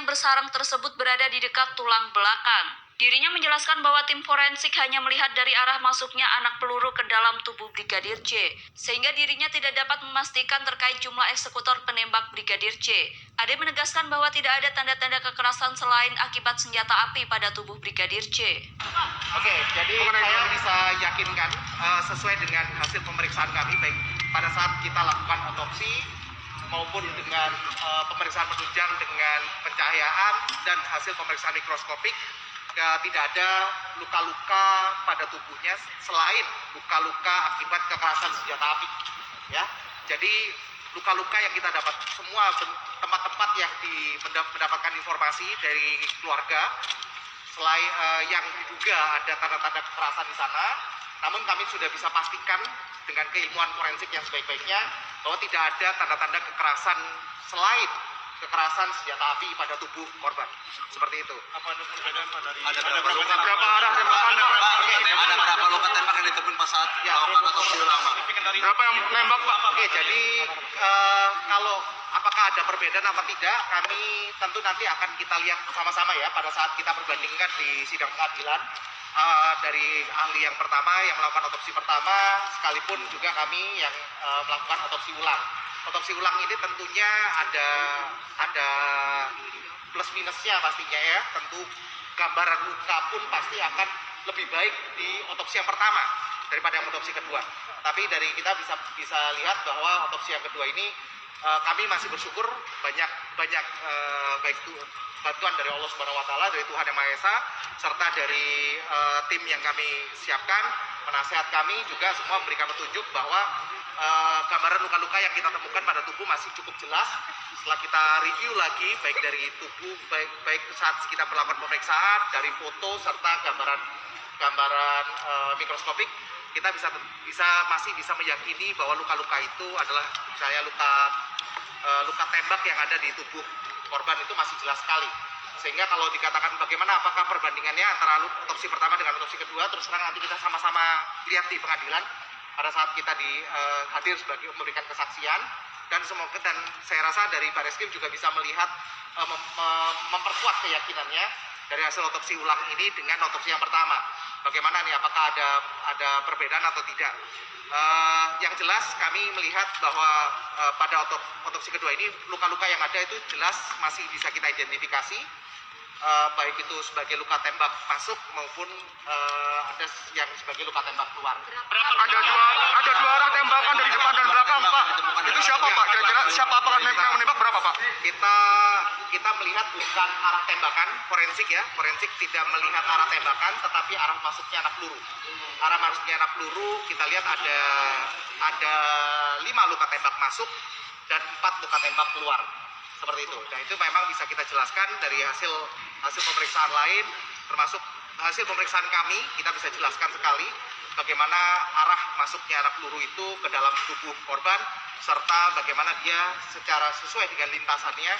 yang bersarang tersebut berada di dekat tulang belakang. Dirinya menjelaskan bahwa tim forensik hanya melihat dari arah masuknya anak peluru ke dalam tubuh Brigadir J, sehingga dirinya tidak dapat memastikan terkait jumlah eksekutor penembak Brigadir J. Ade menegaskan bahwa tidak ada tanda-tanda kekerasan selain akibat senjata api pada tubuh Brigadir J. Oke, jadi saya bisa yakinkan sesuai dengan hasil pemeriksaan kami, baik pada saat kita lakukan otopsi maupun dengan pemeriksaan penunjang dengan pencahayaan dan hasil pemeriksaan mikroskopik, tidak ada luka-luka pada tubuhnya selain luka-luka akibat kekerasan senjata api. Ya, jadi luka-luka yang kita dapat semua tempat-tempat yang mendapatkan informasi dari keluarga, selain yang diduga ada tanda-tanda kekerasan di sana, namun kami sudah bisa pastikan dengan keilmuan forensik yang sebaik-baiknya bahwa tidak ada tanda-tanda kekerasan selain kekerasan senjata api pada tubuh korban. Seperti itu. Apa ada perbedaan Pak dari Ada berapa arah tembakan? Ada berapa luka tembak yang ditemukan pas saat melakukan otopsi ulang, Pak? berapa yang nembak Pak? Oke, jadi kalau apakah ada perbedaan apa tidak, kami tentu nanti akan kita lihat sama-sama ya pada saat kita perbandingkan di sidang pengadilan. Dari ahli yang pertama yang melakukan otopsi pertama, sekalipun juga kami yang melakukan otopsi ulang. Otopsi ulang ini tentunya ada plus minusnya pastinya ya. Tentu gambaran luka pun pasti akan lebih baik di otopsi yang pertama daripada yang otopsi kedua. Tapi dari kita bisa lihat bahwa otopsi yang kedua ini kami masih bersyukur banyak baik itu bantuan dari Allah Subhanahu wa taala, dari Tuhan Yang Maha Esa, serta dari tim yang kami siapkan, penasehat kami juga semua memberikan petunjuk bahwa gambaran luka-luka yang kita temukan pada tubuh masih cukup jelas. Setelah kita review lagi baik dari tubuh, baik saat kita melakukan pemeriksaan, dari foto serta gambaran mikroskopik, kita masih bisa meyakini bahwa luka-luka itu adalah misalnya luka tembak yang ada di tubuh korban itu masih jelas sekali. Sehingga kalau dikatakan bagaimana apakah perbandingannya antara otopsi pertama dengan otopsi kedua, terus terang nanti kita sama-sama lihat di pengadilan pada saat kita hadir sebagai memberikan kesaksian, dan saya rasa dari Bareskrim juga bisa melihat memperkuat keyakinannya dari hasil otopsi ulang ini dengan otopsi yang pertama. Bagaimana nih, apakah ada perbedaan atau tidak? Yang jelas kami melihat bahwa pada otopsi kedua ini luka-luka yang ada itu jelas masih bisa kita identifikasi, baik itu sebagai luka tembak masuk maupun ada yang sebagai luka tembak keluar. Ada dua arah tembakan dari depan dan belakang Pak. Itu siapa Pak? Kira-kira siapa yang menembak berapa Pak? Kita melihat bukan arah tembakan, forensik tidak melihat arah tembakan, tetapi arah masuknya anak peluru. Arah masuknya anak peluru kita lihat ada 5 luka tembak masuk dan 4 luka tembak keluar, seperti itu. Dan itu memang bisa kita jelaskan dari hasil pemeriksaan lain, termasuk hasil pemeriksaan kami, kita bisa jelaskan sekali bagaimana arah masuknya anak peluru itu ke dalam tubuh korban, serta bagaimana dia secara sesuai dengan lintasannya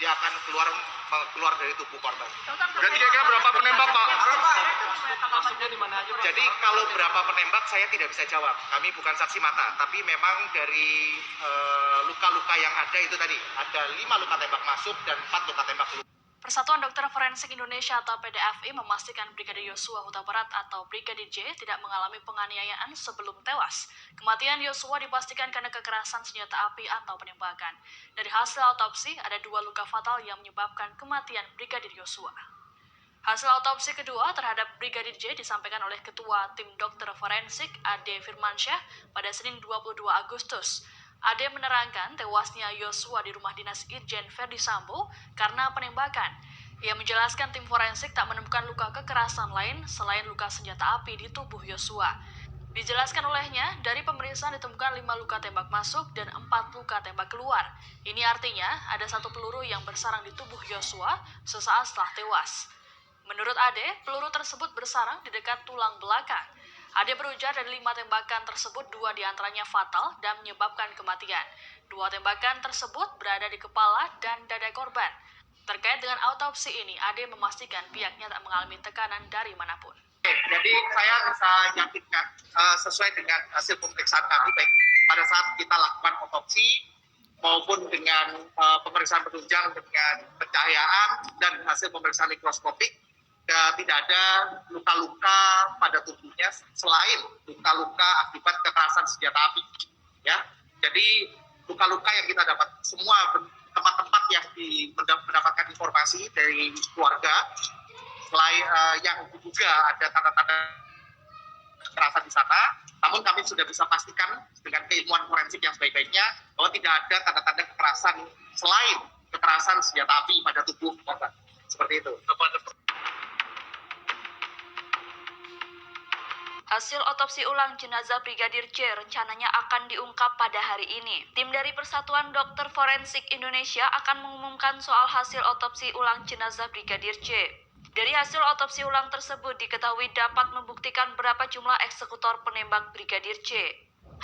dia akan keluar dari tubuh korban. Berarti kira-kira berapa penembak Pak? Maksudnya di mana aja, Pak? Jadi kalau berapa penembak saya tidak bisa jawab. Kami bukan saksi mata, tapi memang dari luka-luka yang ada itu tadi ada 5 luka tembak masuk dan 4 luka tembak keluar. Persatuan Dokter Forensik Indonesia atau PDFI memastikan Brigadir Yosua Huta Barat atau Brigadir J tidak mengalami penganiayaan sebelum tewas. Kematian Yosua dipastikan karena kekerasan senjata api atau penembakan. Dari hasil autopsi, ada 2 luka fatal yang menyebabkan kematian Brigadir Yosua. Hasil autopsi kedua terhadap Brigadir J disampaikan oleh Ketua Tim Dokter Forensik Ade Firmansyah pada Senin 22 Agustus. Ade menerangkan tewasnya Yosua di rumah dinas Irjen Verdi Sambo karena penembakan. Ia menjelaskan tim forensik tak menemukan luka kekerasan lain selain luka senjata api di tubuh Yosua. Dijelaskan olehnya, dari pemeriksaan ditemukan 5 luka tembak masuk dan 4 luka tembak keluar. Ini artinya ada 1 peluru yang bersarang di tubuh Yosua sesaat setelah tewas. Menurut Ade, peluru tersebut bersarang di dekat tulang belakang. Ade berujar dari 5 tembakan tersebut 2 diantaranya fatal dan menyebabkan kematian. 2 tembakan tersebut berada di kepala dan dada korban. Terkait dengan autopsi ini, Ade memastikan pihaknya tak mengalami tekanan dari manapun. Jadi saya bisa yakinkan sesuai dengan hasil pemeriksaan kami, baik pada saat kita lakukan otopsi maupun dengan pemeriksaan penunjang dengan pencahayaan dan hasil pemeriksaan mikroskopik tidak ada luka-luka pada tubuhnya selain luka-luka akibat kekerasan senjata api. Ya, jadi luka-luka yang kita dapat semua tempat-tempat yang mendapatkan informasi dari keluarga selain yang diduga ada tanda-tanda kekerasan di sana, namun kami sudah bisa pastikan dengan keilmuan forensik yang sebaik-baiknya bahwa tidak ada tanda-tanda kekerasan selain kekerasan senjata api pada tubuh korban. Seperti itu. Hasil otopsi ulang jenazah Brigadir J rencananya akan diungkap pada hari ini. Tim dari Persatuan Dokter Forensik Indonesia akan mengumumkan soal hasil otopsi ulang jenazah Brigadir J. Dari hasil otopsi ulang tersebut diketahui dapat membuktikan berapa jumlah eksekutor penembak Brigadir J.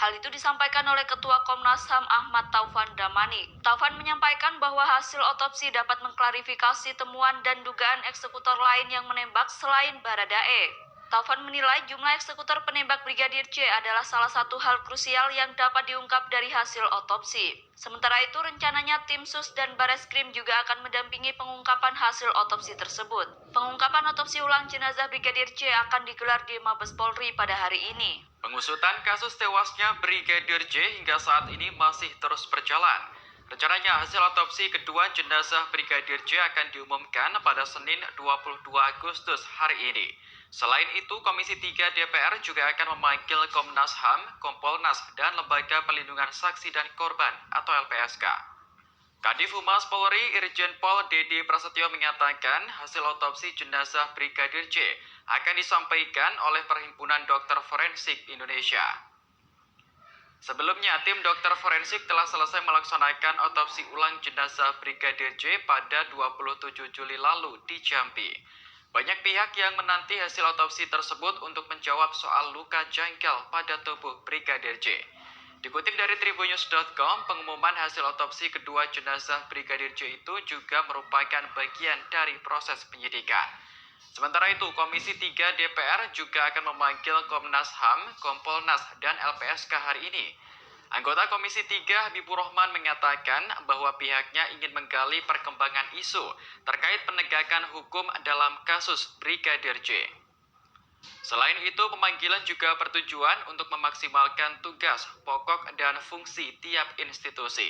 Hal itu disampaikan oleh Ketua Komnas HAM Ahmad Taufan Damanik. Taufan menyampaikan bahwa hasil otopsi dapat mengklarifikasi temuan dan dugaan eksekutor lain yang menembak selain Baradae. Taufan menilai jumlah eksekutor penembak Brigadir J adalah salah satu hal krusial yang dapat diungkap dari hasil otopsi. Sementara itu, rencananya tim SUS dan Bareskrim juga akan mendampingi pengungkapan hasil otopsi tersebut. Pengungkapan otopsi ulang jenazah Brigadir J akan digelar di Mabes Polri pada hari ini. Pengusutan kasus tewasnya Brigadir J hingga saat ini masih terus berjalan. Rencananya hasil otopsi kedua jenazah Brigadir J akan diumumkan pada Senin 22 Agustus hari ini. Selain itu, Komisi 3 DPR juga akan memanggil Komnas HAM, Kompolnas, dan Lembaga Perlindungan Saksi dan Korban atau LPSK. Kadif Humas Polri Irjen Pol Dedy Prasetyo menyatakan hasil otopsi jenazah Brigadir J akan disampaikan oleh Perhimpunan Dokter Forensik Indonesia. Sebelumnya, tim dokter forensik telah selesai melaksanakan otopsi ulang jenazah Brigadir J pada 27 Juli lalu di Jambi. Banyak pihak yang menanti hasil otopsi tersebut untuk menjawab soal luka jengkel pada tubuh Brigadir J. Dikutip dari tribunnews.com, pengumuman hasil otopsi kedua jenazah Brigadir J itu juga merupakan bagian dari proses penyidikan. Sementara itu, Komisi 3 DPR juga akan memanggil Komnas HAM, Kompolnas, dan LPSK hari ini. Anggota Komisi 3 Habibur Rahman menyatakan bahwa pihaknya ingin menggali perkembangan isu terkait penegakan hukum dalam kasus Brigadir J. Selain itu, pemanggilan juga bertujuan untuk memaksimalkan tugas, pokok, dan fungsi tiap institusi.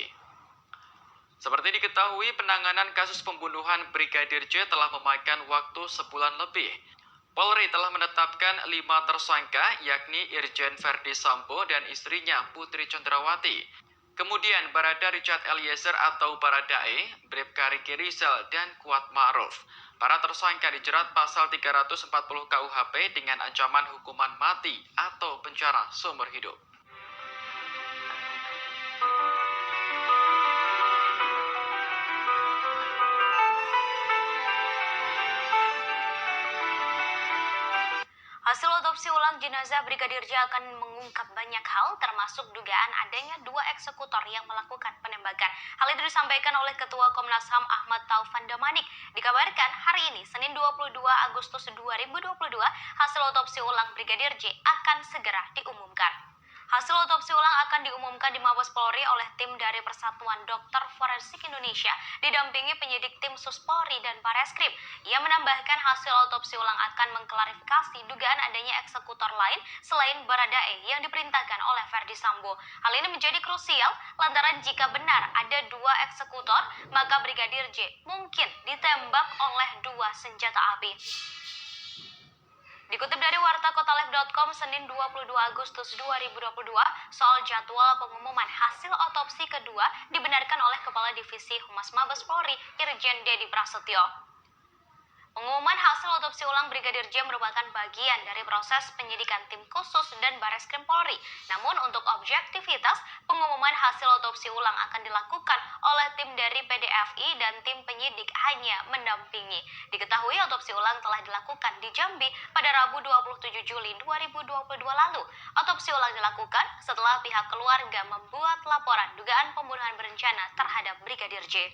Seperti diketahui, penanganan kasus pembunuhan Brigadir J telah memakan waktu sebulan lebih. Polri telah menetapkan 5 tersangka, yakni Irjen Verdi Sambo dan istrinya Putri Chandrawati. Kemudian Barada Richard Eliezer atau Baradae, Bribka Riki Rizal, dan Kuat Ma'ruf. Para tersangka dijerat pasal 340 KUHP dengan ancaman hukuman mati atau penjara seumur hidup. Hasil otopsi ulang jenazah Brigadir J akan mengungkap banyak hal, termasuk dugaan adanya 2 eksekutor yang melakukan penembakan. Hal itu disampaikan oleh Ketua Komnas HAM Ahmad Taufan Damanik. Dikabarkan hari ini, Senin 22 Agustus 2022, hasil otopsi ulang Brigadir J akan segera diumumkan. Hasil otopsi ulang akan diumumkan di Mabes Polri oleh tim dari Persatuan Dokter Forensik Indonesia didampingi penyidik tim SUS Polri dan Bareskrim. Ia menambahkan hasil otopsi ulang akan mengklarifikasi dugaan adanya eksekutor lain selain Baradae yang diperintahkan oleh Verdi Sambo. Hal ini menjadi krusial lantaran jika benar ada 2 eksekutor, maka Brigadir J mungkin ditembak oleh 2 senjata api. Dikutip dari wartakotalive.com Senin 22 Agustus 2022, soal jadwal pengumuman hasil otopsi kedua dibenarkan oleh Kepala Divisi Humas Mabes Polri Irjen Dedy Prasetyo. Pengumuman hasil otopsi ulang Brigadir J merupakan bagian dari proses penyidikan tim khusus dan Bareskrim Polri. Namun untuk objektivitas, pengumuman hasil otopsi ulang akan dilakukan oleh tim dari PDFI dan tim penyidik hanya mendampingi. Diketahui otopsi ulang telah dilakukan di Jambi pada Rabu 27 Juli 2022 lalu. Otopsi ulang dilakukan setelah pihak keluarga membuat laporan dugaan pembunuhan berencana terhadap Brigadir J.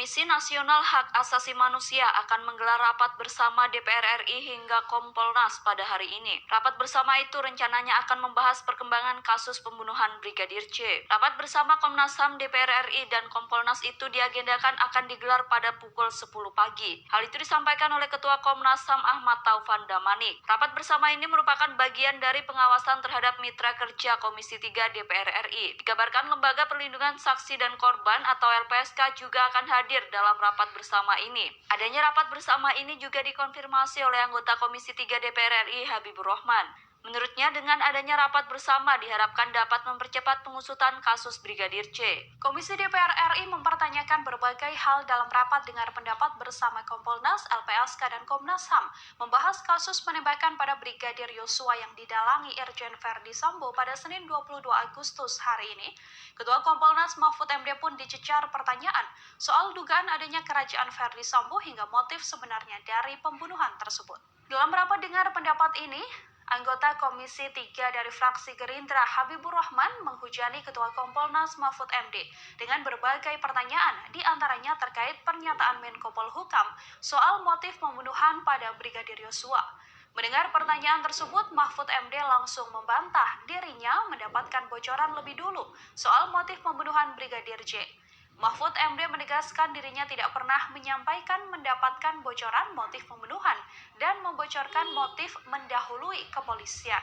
Komisi Nasional Hak Asasi Manusia akan menggelar rapat bersama DPR RI hingga Kompolnas pada hari ini. Rapat bersama itu rencananya akan membahas perkembangan kasus pembunuhan Brigadir J. Rapat bersama Komnas HAM, DPR RI, dan Kompolnas itu diagendakan akan digelar pada pukul 10 pagi. Hal itu disampaikan oleh Ketua Komnas HAM Ahmad Taufan Damanik. Rapat bersama ini merupakan bagian dari pengawasan terhadap mitra kerja Komisi 3 DPR RI. Dikabarkan Lembaga Perlindungan Saksi dan Korban atau LPSK juga akan hadir dalam rapat bersama ini. Adanya rapat bersama ini juga dikonfirmasi oleh anggota Komisi 3 DPR RI Habibur Rahman. Menurutnya, dengan adanya rapat bersama diharapkan dapat mempercepat pengusutan kasus Brigadir J. Komisi DPR RI mempertanyakan berbagai hal dalam rapat dengar pendapat bersama Kompolnas, LPSK, dan Komnas HAM membahas kasus penembakan pada Brigadir Yosua yang didalangi Irjen Verdi Sambo pada Senin 22 Agustus hari ini. Ketua Kompolnas Mahfud MD pun dicecar pertanyaan soal dugaan adanya kerajaan Verdi Sambo hingga motif sebenarnya dari pembunuhan tersebut. Dalam rapat dengar pendapat ini, anggota Komisi 3 dari fraksi Gerindra Habibur Rahman menghujani Ketua Kompolnas Mahfud MD dengan berbagai pertanyaan, diantaranya terkait pernyataan Menko Polhukam soal motif pembunuhan pada Brigadir Yosua. Mendengar pertanyaan tersebut, Mahfud MD langsung membantah dirinya mendapatkan bocoran lebih dulu soal motif pembunuhan Brigadir J. Mahfud MD menegaskan dirinya tidak pernah menyampaikan mendapatkan bocoran motif pembunuhan dan membocorkan motif mendahului kepolisian.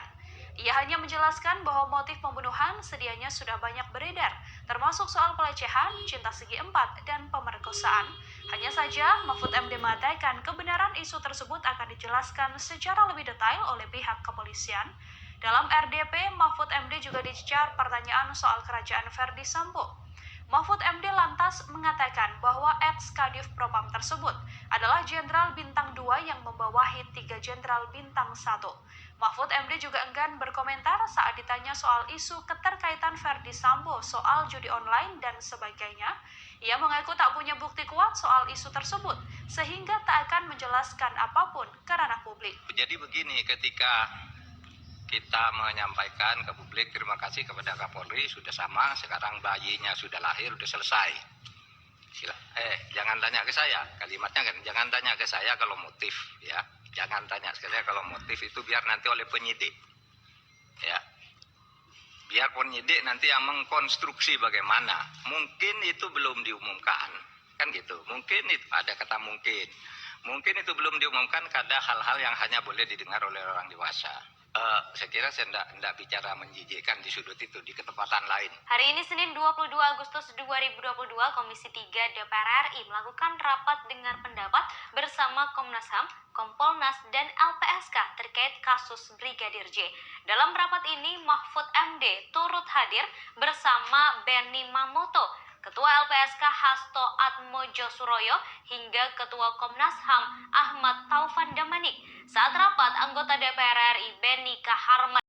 Ia hanya menjelaskan bahwa motif pembunuhan sedianya sudah banyak beredar, termasuk soal pelecehan, cinta segi empat, dan pemerkosaan. Hanya saja, Mahfud MD mengatakan kebenaran isu tersebut akan dijelaskan secara lebih detail oleh pihak kepolisian. Dalam RDP, Mahfud MD juga dicecar pertanyaan soal kerajaan Verdi Sambo. Mahfud MD lantas mengatakan bahwa ex-Kadif Propam tersebut adalah Jenderal Bintang 2 yang membawahi 3 Jenderal Bintang 1. Mahfud MD juga enggan berkomentar saat ditanya soal isu keterkaitan Verdi Sambo soal judi online dan sebagainya. Ia mengaku tak punya bukti kuat soal isu tersebut, sehingga tak akan menjelaskan apapun ke ranah publik. Jadi begini, ketika kita menyampaikan ke publik terima kasih kepada Kapolri sudah sama, sekarang bayinya sudah lahir, sudah selesai. Jangan tanya ke saya, kalimatnya kan, jangan tanya ke saya kalau motif, ya. Jangan tanya ke saya kalau motif, itu biar nanti oleh penyidik. Ya. Biar penyidik nanti yang mengkonstruksi bagaimana. Mungkin itu belum diumumkan, kan gitu. Mungkin itu ada kata mungkin. Mungkin itu belum diumumkan karena hal-hal yang hanya boleh didengar oleh orang dewasa. Saya kira saya tidak bicara menjijikkan di sudut itu, di ketepatan lain. Hari ini Senin 22 Agustus 2022, Komisi 3 DPR RI melakukan rapat dengar pendapat bersama Komnas HAM, Kompolnas, dan LPSK terkait kasus Brigadir J. Dalam rapat ini, Mahfud MD turut hadir bersama Benny Mamoto, Ketua LPSK Hasto Atmojo Suroyo, hingga Ketua Komnas HAM Ahmad Taufan Damanik. Saat rapat, anggota DPR RI Benny Kaharman